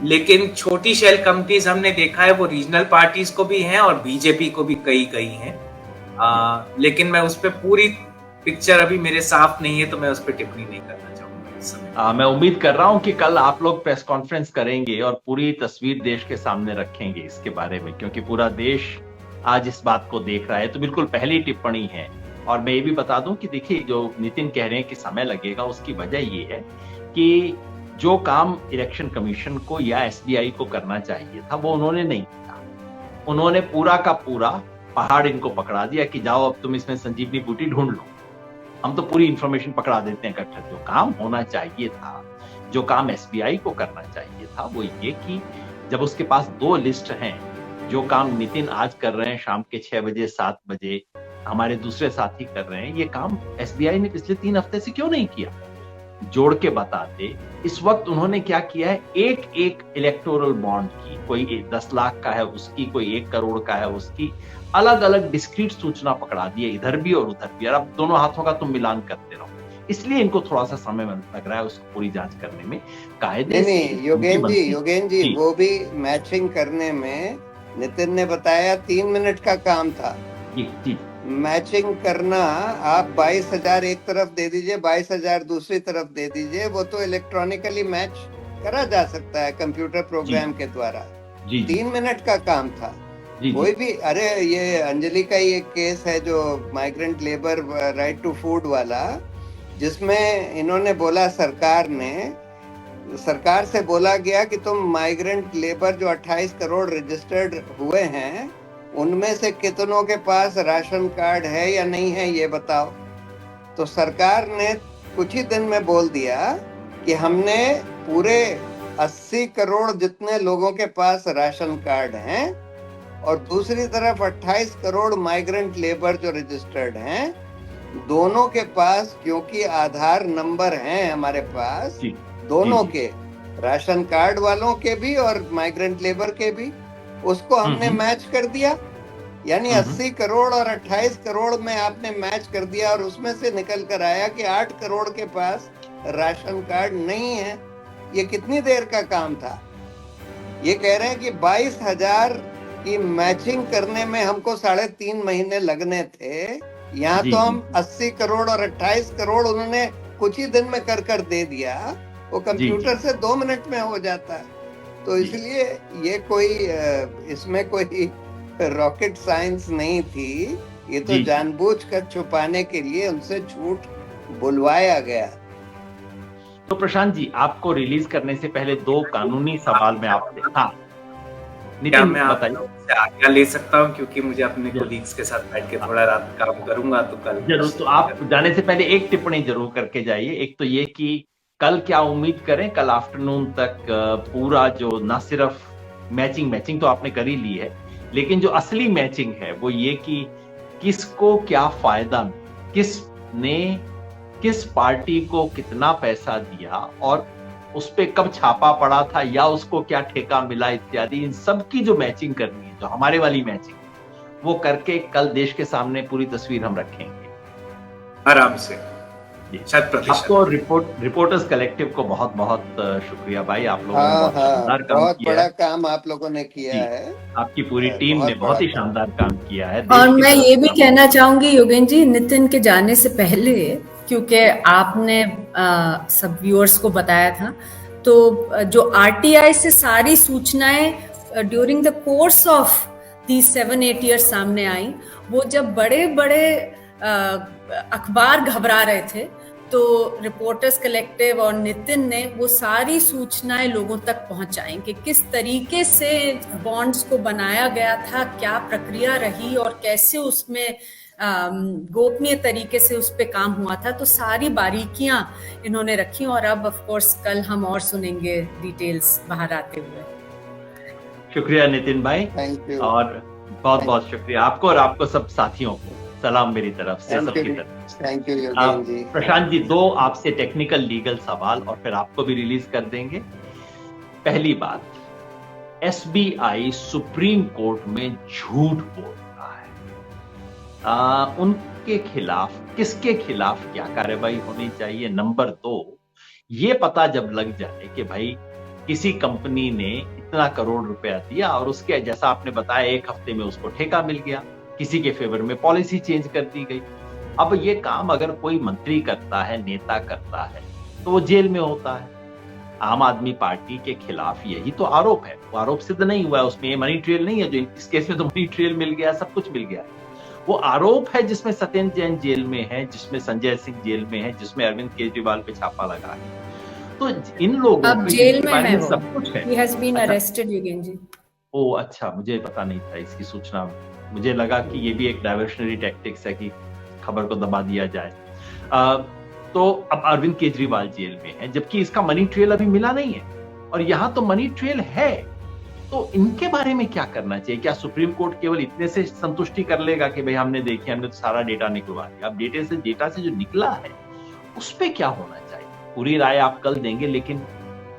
लेकिन छोटी शेल कंपनीज हमने देखा है वो रीजनल पार्टीज को भी हैं और बीजेपी को भी कई हैं। लेकिन मैं उस पे पूरी पिक्चर अभी मेरे साफ नहीं है, तो मैं उस पे टिप्पणी नहीं करना चाहूंगा इस समय। मैं उम्मीद कर रहा हूं कि कल आप लोग प्रेस कॉन्फ्रेंस करेंगे और पूरी तस्वीर देश के सामने रखेंगे इसके बारे में, क्योंकि पूरा देश आज इस बात को देख रहा है। तो बिल्कुल पहली टिप्पणी है। और मैं ये भी बता दूं कि देखिए, जो नितिन कह रहे हैं कि समय लगेगा, उसकी वजह ये है कि जो काम इलेक्शन कमीशन को या एसबीआई को करना चाहिए था वो उन्होंने नहीं किया। उन्होंने पूरा का पूरा पहाड़ इनको पकड़ा दिया कि जाओ अब तुम इसमें संजीवनी बूटी ढूंढ लो, हम तो पूरी इंफॉर्मेशन पकड़ा देते हैं इकट्ठा। जो काम होना चाहिए था, जो काम एसबीआई को करना चाहिए था, वो ये कि जब उसके पास 2 लिस्ट हैं, जो काम नितिन आज कर रहे हैं शाम के 6 बजे 7 बजे हमारे दूसरे साथी कर रहे हैं, ये काम एसबीआई ने पिछले 3 हफ्ते से क्यों नहीं किया? जोड़ के बताते। इस वक्त उन्होंने क्या किया है, एक इलेक्टोरल बॉन्ड की, कोई 10 लाख का है उसकी, कोई 1 करोड़ का है उसकी, अलग अलग डिस्क्रीट सूचना पकड़ा दी है, इधर भी और उधर भी। और अब दोनों हाथों का तुम मिलान करते रहो, इसलिए इनको थोड़ा सा समय लग रहा है उसको पूरी जांच करने में। कायदे से योगेन जी वो भी मैचिंग करने में नितिन ने बताया 3 मिनट का काम था। जी मैचिंग करना, आप 22,000 एक तरफ दे दीजिए, 22,000 दूसरी तरफ दे दीजिए, वो तो इलेक्ट्रॉनिकली मैच करा जा सकता है कंप्यूटर प्रोग्राम के द्वारा। 3 मिनट का काम था। कोई भी, अरे ये अंजलि का ही एक केस है जो migrant labour right to food वाला, जिसमें इन्होंने बोला, सरकार से बोला गया कि तुम माइग्रेंट लेबर जो 28 करोड़ रजिस्टर्ड हुए हैं, उनमें से कितनों के पास राशन कार्ड है या नहीं है ये बताओ। तो सरकार ने कुछ ही दिन में बोल दिया कि हमने पूरे 80 करोड़ जितने लोगों के पास राशन कार्ड हैं, और दूसरी तरफ 28 करोड़ माइग्रेंट लेबर जो रजिस्टर्ड हैं, दोनों के पास क्योंकि आधार नंबर हैं हमारे पास, दोनों के, राशन कार्ड वालों के भी और माइग्रेंट लेबर के भी, उसको हमने मैच कर दिया। यानी 80 करोड़ और 28 करोड़ में आपने मैच कर दिया, और उसमें से निकल कर आया कि 8 करोड़ के पास राशन कार्ड नहीं है। ये कितनी देर का काम था? ये कह रहे हैं कि 22,000 की मैचिंग करने में हमको 3.5 महीने लगने थे। यहाँ तो हम 80 करोड़ और 28 करोड़ उन्होंने कुछ ही दिन में कर दे दिया। वो कंप्यूटर से 2 मिनट में हो जाता है। तो इसलिए ये कोई, इसमें कोई रॉकेट साइंस नहीं थी। ये तो जानबूझकर छुपाने के लिए उनसे झूठ बुलवाया गया। तो प्रशांत जी, आपको रिलीज करने से पहले 2 कानूनी सवाल में आपसे, नितिन मैं आपसे आज्ञा ले सकता हूँ, क्योंकि मुझे अपने कोलीग्स के साथ बैठ के थोड़ा रात काम करूंगा, तो कल जरूर। तो आप जाने से पहले एक टिप्पणी जरूर करके जाइए। एक तो ये कि कल क्या उम्मीद करें, कल आफ्टरनून तक पूरा जो ना सिर्फ मैचिंग तो आपने कर ही ली है, लेकिन जो असली मैचिंग है वो ये कि किसको क्या फायदा, किसने किस पार्टी को कितना पैसा दिया और उस पे कब छापा पड़ा था या उसको क्या ठेका मिला इत्यादि, इन सब की जो मैचिंग करनी है, जो हमारे वाली मैचिंग, वो करके कल देश के सामने पूरी तस्वीर हम रखेंगे आराम से। आपको रिपोर्टर्स कलेक्टिव को बहुत बहुत शुक्रिया भाई, आप लोगों ने बहुत शानदार काम बहुत किया बड़ा काम आप लोगों ने किया है। आपकी पूरी टीम ने बहुत ही शानदार काम किया है। और मैं ये भी कहना चाहूंगी योगेन जी, नितिन के जाने से पहले, क्योंकि आपने सब व्यूअर्स को बताया था, तो जो आरटीआई से सारी सूचनाएं during the course of the 7-8 years सामने आई, वो जब बड़े बड़े अखबार घबरा रहे थे, तो रिपोर्टर्स कलेक्टिव और नितिन ने वो सारी सूचनाएं लोगों तक पहुंचाई कि किस तरीके से बॉन्ड्स को बनाया गया था, क्या प्रक्रिया रही और कैसे उसमें गोपनीय तरीके से उस पे काम हुआ था। तो सारी बारीकियां इन्होंने रखी, और अब ऑफ कोर्स कल हम और सुनेंगे डिटेल्स बाहर आते हुए। शुक्रिया नितिन भाई, और बहुत बहुत शुक्रिया आपको और आपको सब साथियों को सलाम मेरी तरफ से, सबकी तरफ। थैंक यू योगेन जी। प्रशांत जी, 2 आपसे टेक्निकल लीगल सवाल और फिर आपको भी रिलीज कर देंगे। पहली बात, एसबीआई सुप्रीम कोर्ट में झूठ बोल रहा है। आपके खिलाफ, किसके खिलाफ क्या कार्रवाई होनी चाहिए? नंबर 2, ये पता जब लग जाए कि भाई किसी कंपनी ने इतना करोड़ रुपया दिया और उसके, जैसा आपने बताया, 1 हफ्ते में उसको ठेका मिल गया, किसी के फेवर में पॉलिसी चेंज कर दी गई। अब ये काम अगर कोई मंत्री करता है, नेता करता है, तो वो जेल में होता है। आम आदमी पार्टी के खिलाफ यही तो आरोप है। वो आरोप सिद्ध नहीं हुआ है, उसमें ये मनी ट्रेल नहीं है, जो इस केस में तो मनी ट्रेल मिल गया, सब कुछ मिल गया। वो आरोप है जिसमें सत्येंद्र जैन जेल में है, जिसमें संजय सिंह जेल में है, जिसमें अरविंद केजरीवाल पे छापा लगा है। तो इन लोगों अब पे जेल में है वो, सब कुछ है। he has been अच्छा, arrested, योगेन जी। ओ अच्छा, मुझे पता नहीं था इसकी सूचना। मुझे लगा कि ये भी एक डाइवर्शनरी टैक्टिक्स है कि खबर को दबा दिया जाए। तो अब अरविंद केजरीवाल जेल में है, जबकि इसका मनी ट्रेल अभी मिला नहीं है, और यहां तो मनी ट्रेल है। तो इनके बारे में क्या करना चाहिए? क्या सुप्रीम कोर्ट केवल इतने से संतुष्टि कर लेगा कि भाई हमने देखिए, हमने तो सारा डेटा निकलवा दिया? अब डेटा से जो निकला है उस पे क्या होना चाहिए? पूरी राय आप कल देंगे, लेकिन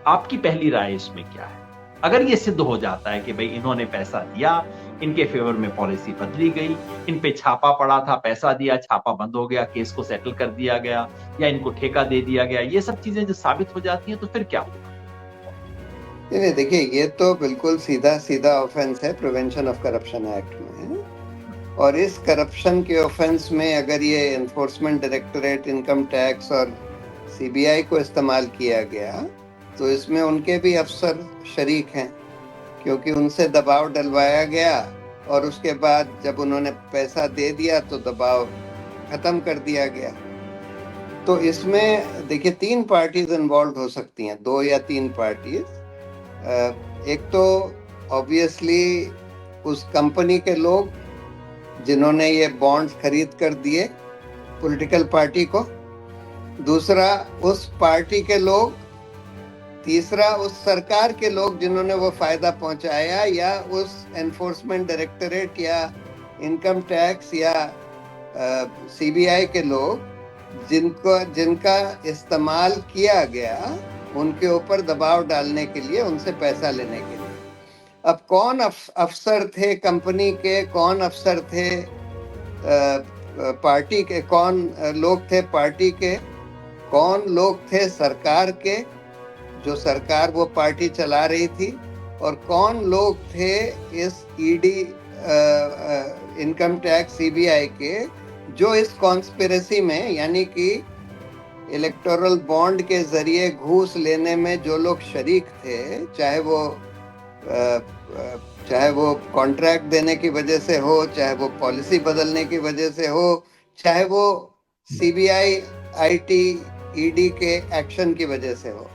आपकी पहली राय इसमें क्या है? अगर ये सिद्ध हो जाता है कि भाई इन्होंने पैसा दिया, इनके फेवर में पॉलिसी बदली गई, इन पे छापा पड़ा था, पैसा दिया, छापा बंद हो गया, केस को सेटल कर दिया गया, या इनको ठेका दे दिया गया, ये सब चीजें जो साबित हो जाती हैं, तो फिर क्या होगा? नहीं, देखिए, ये तो बिल्कुल सीधा ऑफेंस है प्रिवेंशन ऑफ करप्शन एक्ट में, और इस करप्शन के ऑफेंस में अगर ये एनफोर्समेंट डायरेक्टरेट, इनकम टैक्स और सीबीआई को इस्तेमाल किया गया, तो इसमें उनके भी अफसर शरीक हैं, क्योंकि उनसे दबाव डलवाया गया और उसके बाद जब उन्होंने पैसा दे दिया तो दबाव खत्म कर दिया गया। तो इसमें देखिए 3 पार्टीज इन्वॉल्व हो सकती हैं, 2 या 3 पार्टीज। एक तो ऑब्वियसली उस कंपनी के लोग जिन्होंने ये बॉन्ड्स खरीद कर दिए पॉलिटिकल पार्टी को, दूसरा उस पार्टी के लोग, तीसरा उस सरकार के लोग जिन्होंने वो फायदा पहुंचाया, या उस एनफोर्समेंट डायरेक्टरेट या इनकम टैक्स या सीबीआई के लोग जिनका इस्तेमाल किया गया उनके ऊपर दबाव डालने के लिए, उनसे पैसा लेने के लिए। अब कौन अफसर थे कंपनी के, कौन अफसर थे पार्टी के, कौन लोग थे पार्टी के, कौन लोग थे सरकार के, जो सरकार वो पार्टी चला रही थी, और कौन लोग थे इस ईडी, इनकम टैक्स, सीबीआई के, जो इस कॉन्स्पिरेसी में, यानी कि इलेक्टोरल बॉन्ड के जरिए घूस लेने में जो लोग शरीक थे, चाहे वो कॉन्ट्रैक्ट देने की वजह से हो, चाहे वो पॉलिसी बदलने की वजह से हो, चाहे वो सीबीआई, आईटी, ईडी के एक्शन की वजह से हो,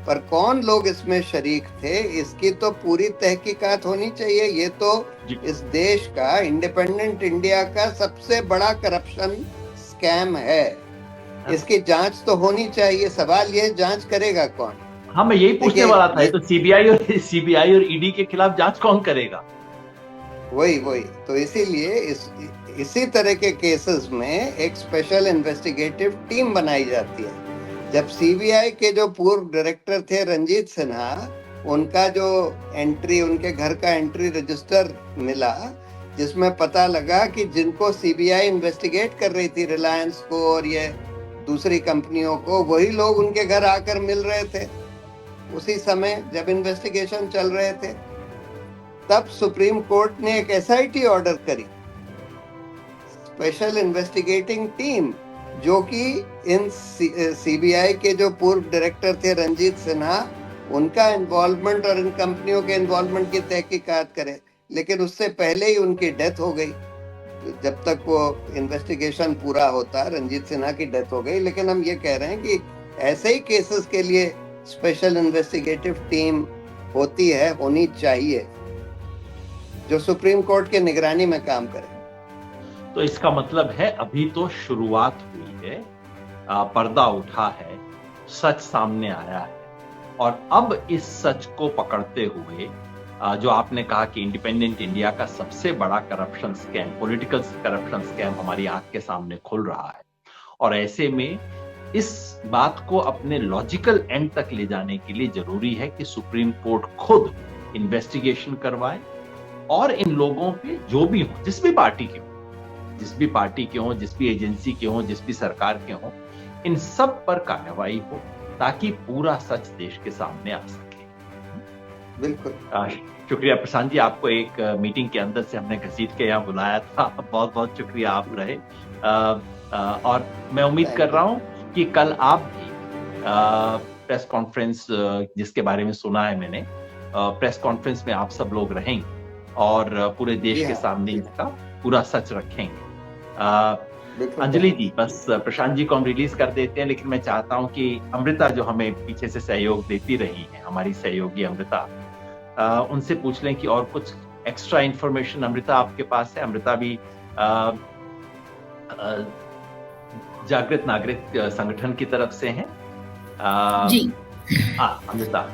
पर कौन लोग इसमें शरीक थे, इसकी तो पूरी तहकीकात होनी चाहिए। ये तो इस देश का, इंडिपेंडेंट इंडिया का सबसे बड़ा करप्शन स्कैम है, इसकी जांच तो होनी चाहिए। सवाल ये, जांच करेगा कौन? हाँ, मैं यही पूछने वाला था। तो सीबीआई और ईडी के खिलाफ जांच कौन करेगा? वही तो इसीलिए इसी तरह के केसेस में एक स्पेशल इन्वेस्टिगेटिव टीम बनाई जाती है। जब सीबीआई के जो पूर्व डायरेक्टर थे रंजीत सिन्हा, उनका जो एंट्री, उनके घर का एंट्री रजिस्टर मिला, जिसमें पता लगा कि जिनको सीबीआई इन्वेस्टिगेट कर रही थी, रिलायंस को और ये दूसरी कंपनियों को, वही लोग उनके घर आकर मिल रहे थे उसी समय जब इन्वेस्टिगेशन चल रहे थे। तब सुप्रीम कोर्ट ने एक एसआईटी ऑर्डर करी, स्पेशल इन्वेस्टिगेटिंग टीम, जो कि इन सीबीआई के जो पूर्व डायरेक्टर थे रंजीत सिन्हा, उनका इन्वॉल्वमेंट और इन कंपनियों के इन्वॉल्वमेंट की तहकीकात करे। लेकिन उससे पहले ही उनकी डेथ हो गई। जब तक वो इन्वेस्टिगेशन पूरा होता, रंजीत सिन्हा की डेथ हो गई। लेकिन हम ये कह रहे हैं कि ऐसे ही केसेस के लिए स्पेशल इन्वेस्टिगेटिव टीम होती है, होनी चाहिए, जो सुप्रीम कोर्ट के निगरानी में काम करे। तो इसका मतलब है अभी तो शुरुआत हुई है, पर्दा उठा है, सच सामने आया है, और अब इस सच को पकड़ते हुए जो आपने कहा कि इंडिपेंडेंट इंडिया का सबसे बड़ा corruption scam, political corruption scam हमारी आंख के सामने खुल रहा है। और ऐसे में इस बात को अपने लॉजिकल एंड तक ले जाने के लिए जरूरी है कि सुप्रीम कोर्ट खुद इन्वेस्टिगेशन करवाए और इन लोगों पे, जो भी हो, जिस भी पार्टी के हो, जिस भी पार्टी के हों, जिस भी एजेंसी के हों, जिस भी सरकार के हों, इन सब पर कार्रवाई हो ताकि पूरा सच देश के सामने आ सके। बिल्कुल। शुक्रिया प्रशांत जी, आपको एक मीटिंग के अंदर से हमने घसीट के यहाँ बुलाया था, बहुत बहुत शुक्रिया, आप रहे। और मैं उम्मीद कर रहा हूँ कि कल आप भी प्रेस कॉन्फ्रेंस, जिसके बारे में सुना है मैंने, प्रेस कॉन्फ्रेंस में आप सब लोग रहेंगे और पूरे देश के सामने इसका पूरा सच रखेंगे। अंजलि जी, बस प्रशांत जी को हम रिलीज कर देते हैं, लेकिन मैं चाहता हूं कि अमृता जो हमें पीछे से सहयोग देती रही है, हमारी सहयोगी अमृता, उनसे पूछ लें कि और कुछ एक्स्ट्रा इंफॉर्मेशन अमृता आपके पास है। अमृता भी जागृत नागरिक संगठन की तरफ से हैं। जी अमृता,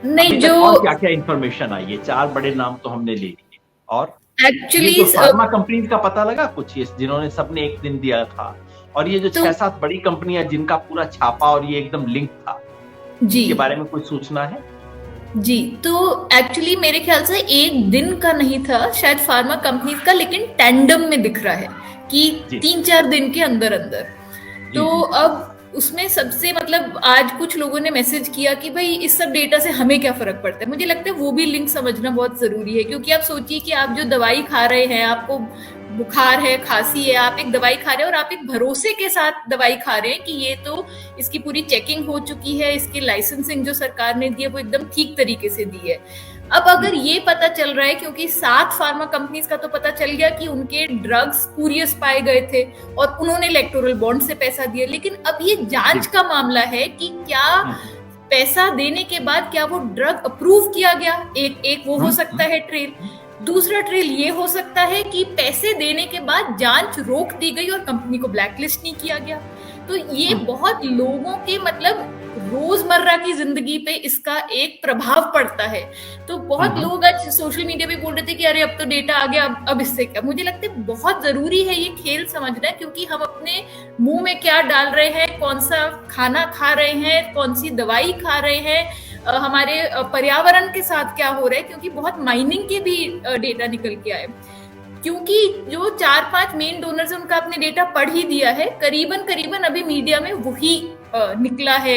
नहीं, जो क्या क्या इंफॉर्मेशन आई है? 4 बड़े नाम तो हमने ले लिए, और एक्चुअली फार्मा कंपनीज का पता लगा कुछ, ये जिन्होंने सबने एक दिन दिया था, और ये जो 6-7 बड़ी कंपनियां जिनका पूरा छापा और ये एकदम लिंक था, जी, के बारे में कोई सूचना है? जी, तो एक्चुअली मेरे ख्याल से एक दिन का नहीं था शायद फार्मा कंपनीज का, लेकिन टैंडम में दिख रहा है कि 3-4 दिन के अंदर अंदर। तो अब उसमें सबसे मतलब आज कुछ लोगों ने मैसेज किया कि भाई इस सब डेटा से हमें क्या फर्क पड़ता है। मुझे लगता है वो भी लिंक समझना बहुत जरूरी है, क्योंकि आप सोचिए कि आप जो दवाई खा रहे हैं, आपको बुखार है, खांसी है, आप एक दवाई खा रहे हैं और आप एक भरोसे के साथ दवाई खा रहे हैं कि ये तो इसकी पूरी चेकिंग हो चुकी है, इसकी लाइसेंसिंग जो सरकार ने दी है वो एकदम ठीक तरीके से दी है। अब अगर ये पता चल रहा है, क्योंकि 7 फार्मा कंपनीज का तो पता चल गया कि उनके ड्रग्स स्पूरियस पाए गए थे और उन्होंने इलेक्टोरल बॉन्ड से पैसा दिया, लेकिन अब ये जांच का मामला है कि क्या पैसा देने के बाद क्या वो ड्रग अप्रूव किया गया। एक वो हो सकता है ट्रेल। दूसरा ट्रेल ये हो सकता है कि पैसे देने के बाद जांच रोक दी गई और कंपनी को ब्लैकलिस्ट नहीं किया गया। तो ये बहुत लोगों के मतलब रोजमर्रा की जिंदगी पे इसका एक प्रभाव पड़ता है। तो बहुत लोग आज सोशल मीडिया पे बोल रहे थे कि अरे अब तो डेटा आ गया, अब इससे क्या। मुझे लगता है बहुत जरूरी है ये खेल समझना, क्योंकि हम अपने मुंह में क्या डाल रहे हैं, कौन सा खाना खा रहे हैं, कौन सी दवाई खा रहे हैं, हमारे पर्यावरण के साथ क्या हो रहा है, क्योंकि बहुत माइनिंग के भी डेटा निकल के आए। क्योंकि जो 4-5 मेन डोनर्स उनका आपने डेटा पढ़ ही दिया है, करीबन अभी मीडिया में वही निकला है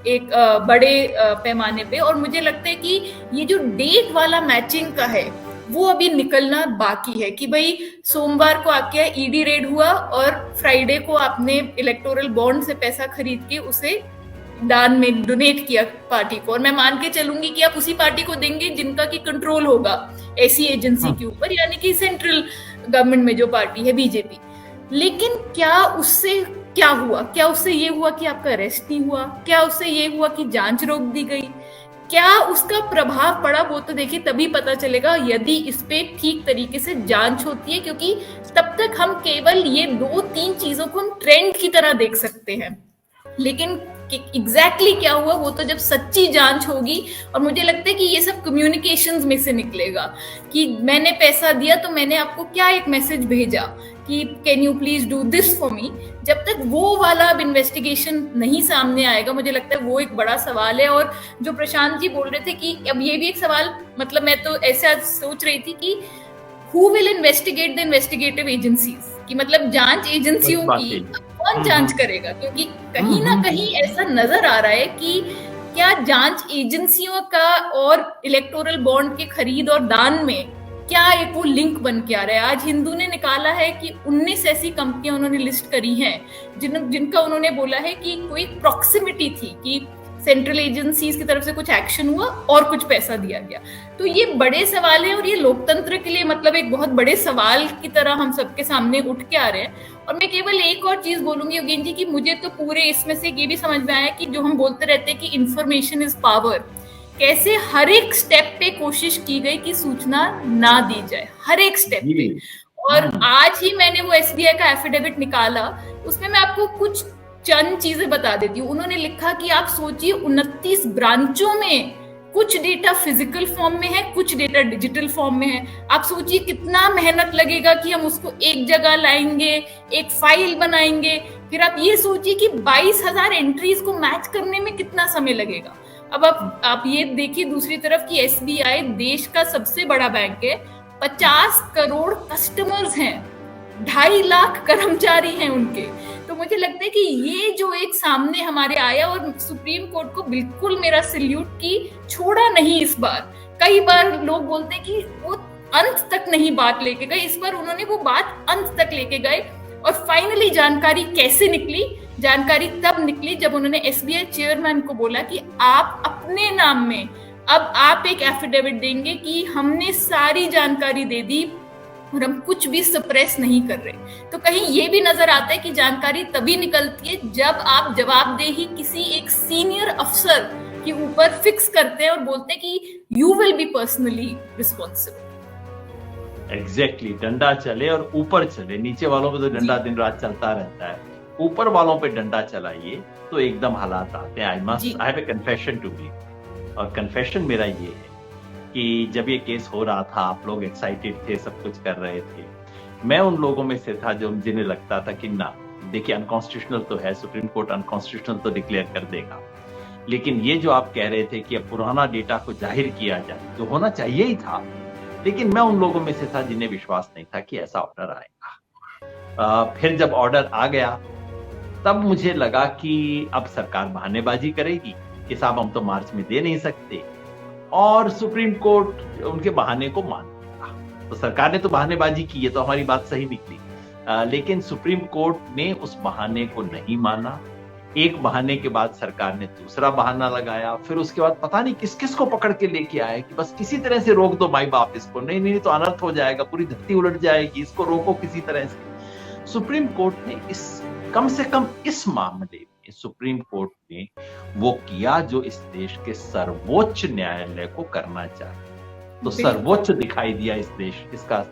एक बड़े पैमाने पे। और मुझे लगता है कि ये जो डेट वाला मैचिंग का है वो अभी निकलना बाकी है, कि भाई सोमवार को आपके ईडी रेड हुआ और फ्राइडे को आपने इलेक्टोरल बॉन्ड से पैसा खरीद के उसे दान में डोनेट किया पार्टी को, और मैं मान के चलूंगी कि आप उसी पार्टी को देंगे जिनका की कंट्रोल होगा ऐसी एजेंसी के ऊपर, यानी कि सेंट्रल गवर्नमेंट में जो पार्टी है बीजेपी। लेकिन क्या उससे क्या हुआ? क्या उससे ये हुआ कि आपका अरेस्ट नहीं हुआ? क्या उससे ये हुआ कि जांच रोक दी गई? क्या उसका प्रभाव पड़ा? वो तो देखिए तभी पता चलेगा यदि इस पे ठीक तरीके से जांच होती है, क्योंकि तब तक हम केवल ये 2-3 चीजों को हम ट्रेंड की तरह देख सकते हैं, लेकिन एग्जैक्टली क्या हुआ वो तो जब सच्ची जांच होगी। और मुझे लगता है कि ये सब कम्युनिकेशंस में से निकलेगा कि मैंने पैसा दिया तो मैंने आपको क्या एक मैसेज भेजा कि can you please do this for me. जब तक वो वाला अब इन्वेस्टिगेशन नहीं सामने आएगा, मुझे लगता है वो एक बड़ा सवाल है। और जो प्रशांत जी बोल रहे थे कि अब ये भी एक सवाल, मतलब मैं तो ऐसा सोच रही थी कि who will investigate the investigative agencies, की मतलब जांच एजेंसियों की कौन जांच करेगा? क्योंकि कहीं ना कहीं ऐसा नजर आ रहा है कि क्या जांच एजेंसियों का और इलेक्टोरल बॉन्ड के खरीद और दान में क्या एक वो लिंक बन के आ रहा है। आज हिंदू ने निकाला है कि 19 ऐसी कंपनियां उन्होंने लिस्ट करी हैं जिनका उन्होंने बोला है कि कोई प्रॉक्सिमिटी थी, कि सेंट्रल एजेंसीज की तरफ से कुछ एक्शन हुआ और कुछ पैसा दिया गया। तो ये बड़े सवाल है और ये लोकतंत्र के लिए मतलब एक बहुत बड़े सवाल की तरह हम सबके सामने उठ के आ रहे हैं। और मैं केवल एक और चीज बोलूंगी योगेन जी, की मुझे तो पूरे इसमें से ये भी समझ में आया कि जो हम बोलते रहते हैं कि इंफॉर्मेशन इज पावर, कैसे हर एक स्टेप पे कोशिश की गई कि सूचना ना दी जाए, हर एक स्टेप पे। और आज ही मैंने वो एसबीआई का एफिडेविट निकाला, उसमें मैं आपको कुछ चंद चीजें बता देती हूँ। उन्होंने लिखा कि आप सोचिए 29 ब्रांचों में कुछ डेटा फिजिकल फॉर्म में है, कुछ डेटा डिजिटल फॉर्म में है। आप सोचिए कितना मेहनत लगेगा कि हम उसको एक जगह लाएंगे, एक फाइल बनाएंगे। फिर आप ये सोचिए कि 22,000 एंट्रीज को मैच करने में कितना समय लगेगा। अब आप ये देखिए दूसरी तरफ कि एसबीआई देश का सबसे बड़ा बैंक है, 50 करोड़ कस्टमर्स हैं, 2.5 लाख कर्मचारी हैं उनके। तो मुझे लगता है कि ये जो एक सामने हमारे आया, और सुप्रीम कोर्ट को बिल्कुल मेरा सैल्यूट की छोड़ा नहीं इस बार। कई बार लोग बोलते हैं कि वो अंत तक नहीं बात लेके गए, इस बार उन्होंने वो बात अंत तक लेके गए। और फाइनली जानकारी कैसे निकली? जानकारी तब निकली जब उन्होंने एसबीआई चेयरमैन को बोला कि आप अपने नाम में अब आप एक एफिडेविट देंगे कि हमने सारी जानकारी दे दी और हम कुछ भी सप्रेस नहीं कर रहे। तो कहीं ये भी नजर आता है कि जानकारी तभी निकलती है जब आप जवाबदेही किसी एक सीनियर अफसर के ऊपर फिक्स करते हैं और बोलते हैं कि you will be personally responsible. Exactly, डंडा चले और ऊपर चले। नीचे वालों पे तो डंडा दिन रात चलता रहता है, ऊपर वालों पे डंडा चलाइए तो एकदम हालात आते हैं। I have a confession to be, और कन्फेशन मेरा ये है कि जब ये केस हो रहा था, आप लोग एक्साइटेड थे, सब कुछ कर रहे थे। मैं उन लोगों में से था जो जिन्हें लगता था कि ना, देखिए अनकॉन्स्टिट्यूशनल तो है, सुप्रीम कोर्ट अनकॉन्स्टिट्यूशनल तो डिक्लेयर कर देगा, लेकिन ये जो आप कह रहे थे कि अब पुराना डेटा को जाहिर किया जाए, जो होना चाहिए ही था, लेकिन मैं उन लोगों में से था जिन्हें विश्वास नहीं था कि ऐसा ऑर्डर आएगा। फिर जब ऑर्डर आ गया तब मुझे लगा कि अब सरकार बहानेबाजी करेगी कि साहब हम तो मार्च में दे नहीं सकते, और सुप्रीम कोर्ट उनके बहाने को मान लेगा। तो सरकार ने तो बहानेबाजी की, ये तो हमारी बात सही निकली, लेकिन सुप्रीम कोर्ट ने उस बहाने को नहीं माना। एक बहाने के बाद सरकार ने दूसरा बहाना लगाया, फिर उसके बाद पता नहीं किस किस को पकड़ के लेके आए कि बस किसी तरह से रोक दो माई बाप इसको, नहीं नहीं तो अनर्थ हो जाएगा, पूरी धरती उलट जाएगी, इसको रोको किसी तरह से। सुप्रीम कोर्ट ने कम से कम इस मामले में सुप्रीम कोर्ट ने वो किया जो इस देश के सर्वोच्च न्यायालय को करना चाहिए। तो सर्वोच्च दिखाई दिया इस देश, इसका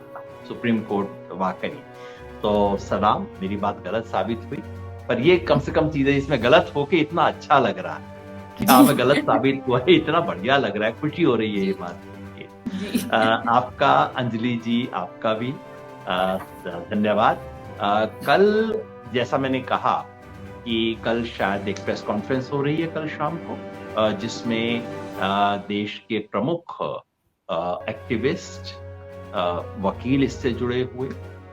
सुप्रीम कोर्ट वाकई। तो सलाम, मेरी बात गलत साबित हुई, पर ये कम से कम चीजें इसमें गलत होके इतना अच्छा लग रहा है कि हाँ मैं गलत साबित हुआ है, इतना बढ़िया लग रहा है, खुशी हो रही है ये बात। आपका अंजलि जी, आपका भी धन्यवाद। कल जैसा मैंने कहा कि कल शायद एक प्रेस कॉन्फ्रेंस हो रही है कल शाम को, जिसमें देश के प्रमुख एक्टिविस्ट, वकील, इससे जुड़े हुए,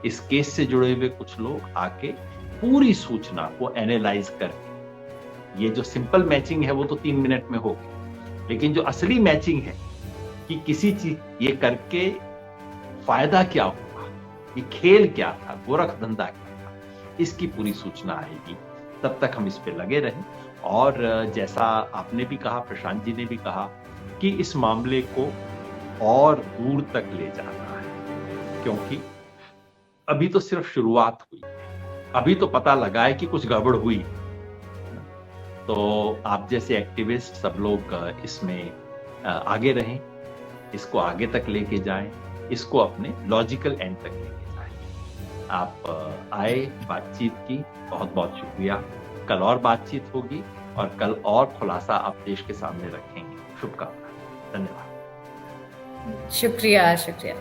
इस केस से जुड़े हुए कुछ लोग आके पूरी सूचना को एनालाइज करके, ये जो सिंपल मैचिंग है वो तो 3 मिनट में होगी, लेकिन जो असली मैचिंग है कि किसी चीज ये करके फायदा क्या हुआ, ये खेल क्या था, गोरख धंधा क्या था, इसकी पूरी सूचना आएगी। तब तक हम इस पे लगे रहें, और जैसा आपने भी कहा, प्रशांत जी ने भी कहा कि इस मामले को और दूर तक ले जाना है, क्योंकि अभी तो सिर्फ शुरुआत हुई है, अभी तो पता लगा है कि कुछ गड़बड़ हुई। तो आप जैसे एक्टिविस्ट सब लोग इसमें आगे रहें, इसको आगे तक लेके जाएं, इसको अपने लॉजिकल एंड तक लेके जाएं। आप आए, बातचीत की, बहुत बहुत शुक्रिया। कल और बातचीत होगी और कल और खुलासा आप देश के सामने रखेंगे। शुभकामनाएं, धन्यवाद। शुक्रिया, शुक्रिया।